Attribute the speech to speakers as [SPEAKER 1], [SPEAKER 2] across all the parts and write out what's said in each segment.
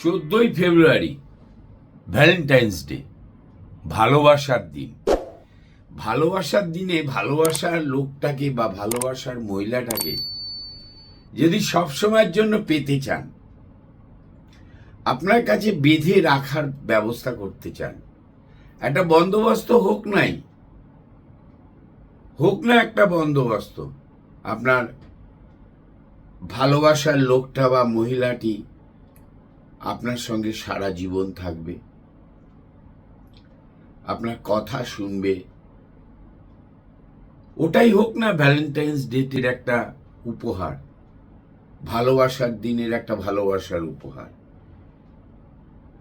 [SPEAKER 1] 14 ফেব্রুয়ারি Valentine's day, ভালোবাসার দিন। ভালোবাসার দিনে ভালোবাসার লোকটাকে বা ভালোবাসার মহিলাটাকে যদি সবসময়ের জন্য পেতে চান, আপনার কাছে বেঁধে রাখার ব্যবস্থা করতে চান, একটা বন্দোবস্ত হোক না একটা বন্দোবস্ত, আপনার ভালোবাসার লোকটা বা মহিলাটি আপনার সঙ্গে সারা জীবন থাকবে, আপনার কথা শুনবে, ওটাই হোক না ভ্যালেন্টাইন্স ডেটের একটা উপহার, ভালোবাসার দিনের একটা ভালোবাসার উপহার।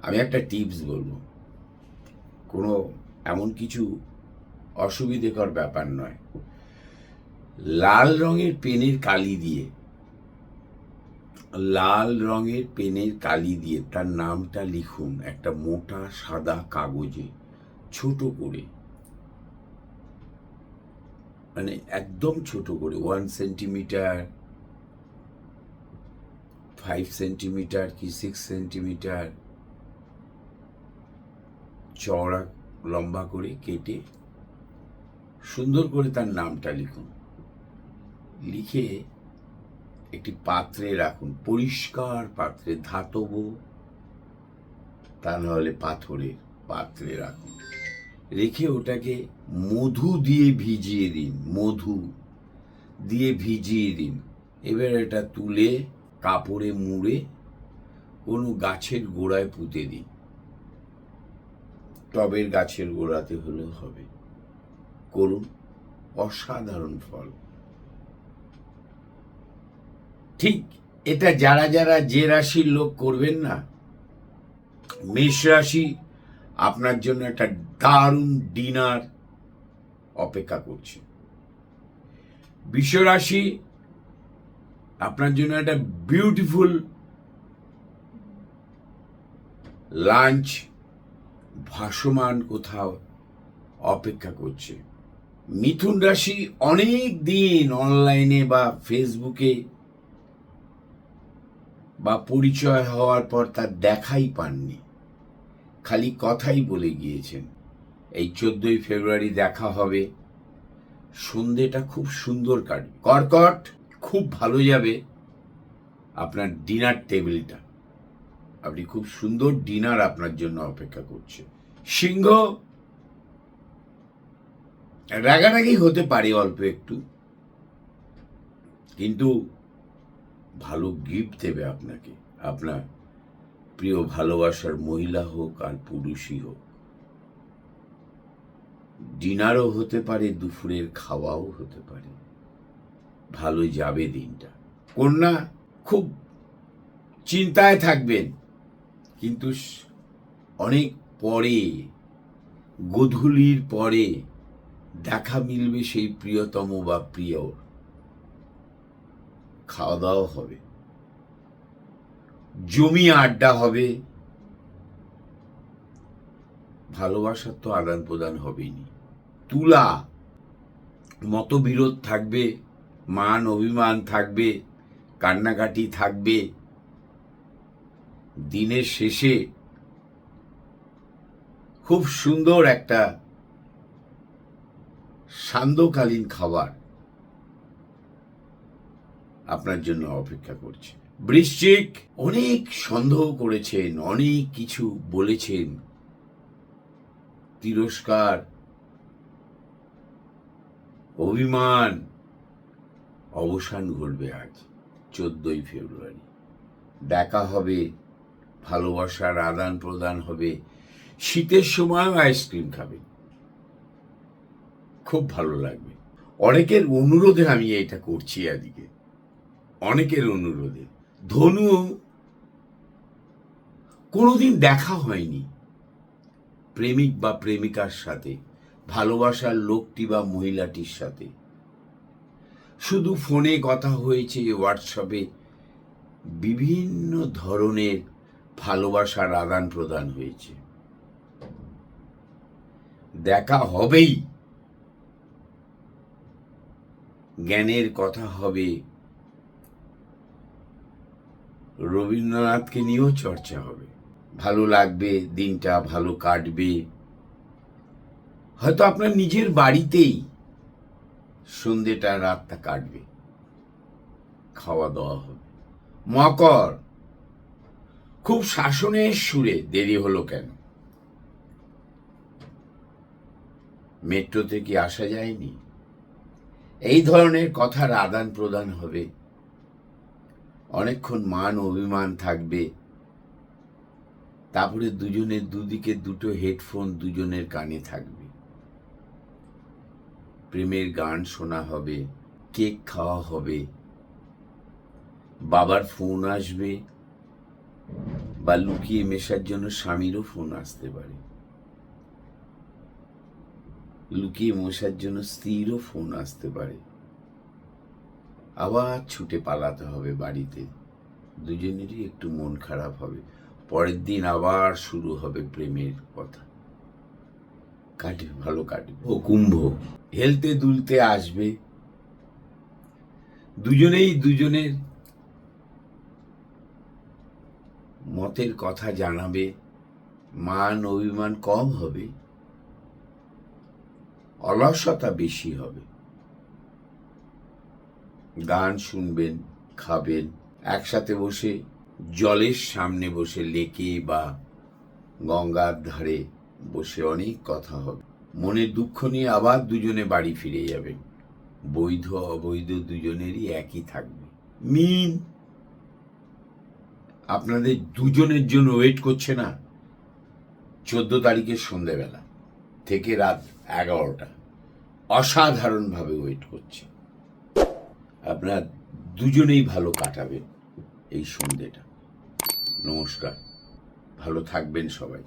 [SPEAKER 1] আমি একটা টিপস বলবো, কোনো এমন কিছু অসুবিধেকর ব্যাপার নয়। লাল রঙের পেনের কালি দিয়ে তার নামটা লিখুন একটা মোটা সাদা কাগজে, ছোট করে, মানে একদম ছোট করে, 1 সেন্টিমিটার, 5 সেন্টিমিটার কি 6 সেন্টিমিটার চওড়া লম্বা করে কেটে সুন্দর করে তার নামটা লিখুন। লিখে একটি পাত্রে রাখুন, পরিষ্কার পাত্রে, ধাতব তা নাহলে পাথরের পাত্রে রাখুন। রেখে ওটাকে মধু দিয়ে ভিজিয়ে দিন। এবার এটা তুলে কাপড়ে মুড়ে কোনো গাছের গোড়ায় পুঁতে দিন। টবের গাছের গোড়াতে হলেও হবে, করুন, অসাধারণ ফল। ঠিক এটা যারা যে রাশির লোক করবেন না, মেষ রাশি আপনার জন্য একটা দারুণ ডিনার অপেক্ষা করছে। বৃষ রাশি আপনার জন্য একটা বিউটিফুল লাঞ্চ ভাসমান কোথাও অপেক্ষা করছে। মিথুন রাশি অনেক দিন অনলাইনে বা ফেসবুকে বা পরিচয় হওয়ার পর তার দেখাই পাননি, খালি কথাই বলে গিয়েছেন। এই 14 ফেব্রুয়ারি দেখা হবে, সন্ধেটা খুব সুন্দর কাটবে। কর্কট খুব ভালো যাবে আপনার ডিনার টেবিলটা, আপনি খুব সুন্দর ডিনার আপনার জন্য অপেক্ষা করছে। সিংহ রাগারাগি হতে পারে অল্প একটু, কিন্তু ভালো গিফট দেবে আপনাকে, আপনার প্রিয় ভালোবাসার মহিলা হোক আর পুরুষই হোক। ডিনারও হতে পারে, দুপুরের খাওয়াও হতে পারে, ভালো যাবে দিনটা। কন্যা খুব চিন্তায় থাকবেন, কিন্তু অনেক পরে, গোধূলির পরে দেখা মিলবে সেই প্রিয়তম বা প্রিয়, খাওয়া দাওয়া হবে, জমিয়ে আড্ডা হবে, ভালোবাসার তো আদান প্রদান হবেই। তুলা মতবিরোধ থাকবে, মান অভিমান থাকবে, কান্নাকাটি থাকবে। দিনের শেষে খুব সুন্দর একটা সান্ধ্যকালীন খাবার আপনার জন্য অপেক্ষা করছে। বৃশ্চিক অনেক সন্দেহ করেছেন, অনেক কিছু বলেছেন, তিরস্কার, অভিমান, অবসান ঘটবে আজ 14 ফেব্রুয়ারি। দেখা হবে, ভালোবাসার আদান প্রদান হবে, শীতের সময়ও আইসক্রিম খাবে, খুব ভালো লাগবে। অনেকের অনুরোধে আমি এটা করছি আজকে, অনেকের অনুরোধে। ধনু কোনোদিন দেখা হয়নি প্রেমিক বা প্রেমিকার সাথে, ভালোবাসার লোকটি বা মহিলাটির সাথে, শুধু ফোনে কথা হয়েছে, হোয়াটসঅ্যাপে বিভিন্ন ধরনের ভালোবাসার আদান প্রদান হয়েছে। দেখা হবেই, জ্ঞানের কথা হবে, রবীন্দ্রনাথকে নিয়েও চর্চা হবে। ভালো লাগবে, দিনটা ভালো কাটবে। হয়তো আপনার নিজের বাড়িতেই সন্ধ্যেটা রাতটা কাটবে, খাওয়া দাওয়া হবে। মকর, খুব শাসনের সুরে দেরি হলো কেন? মেট্রোতে কি আসা যায়নি? এই ধরনের কথার আদান প্রদান হবে, অনেকক্ষণ মান অভিমান থাকবে। তারপরে দুজনের দুদিকে দুটো হেডফোন দুজনের কানে থাকবে, প্রেমের গান শোনা হবে, কেক খাওয়া হবে, বাবার ফোন আসবে, বা লুকিয়ে মেশার জন্য স্বামীরও ফোন আসতে পারে, লুকিয়ে মশার জন্য স্ত্রীরও ফোন আসতে পারে। আবার ছুটে পালাতে হবে বাড়িতে, দুজনেরই একটু মন খারাপ হবে। পরের দিন আবার শুরু হবে প্রেমের কথা। কাটবে, ভালো কাটবে। ও কুম্ভ, হেলতে দুলতে আসবে, দুজনেই দুজনের মতের কথা জানাবে, মান অভিমান কম হবে, অলসতা বেশি হবে। গান শুনবেন, খাবেন, একসাথে বসে জলের সামনে বসে লেকে বা গঙ্গার ধারে বসে অনেক কথা হবে। মনের দুঃখ নিয়ে আবার দুজনে বাড়ি ফিরে যাবেন, বৈধ অবৈধ দুজনেরই একই থাকবে। মিন, আপনাদের দুজনের জন্য ওয়েট করছে না 14 তারিখের সন্ধ্যেবেলা থেকে রাত 11টা, অসাধারণভাবে ওয়েট করছে। আপনার দুজনেই ভালো কাটাবেন এই সন্ধ্যেটা। নমস্কার, ভালো থাকবেন সবাই।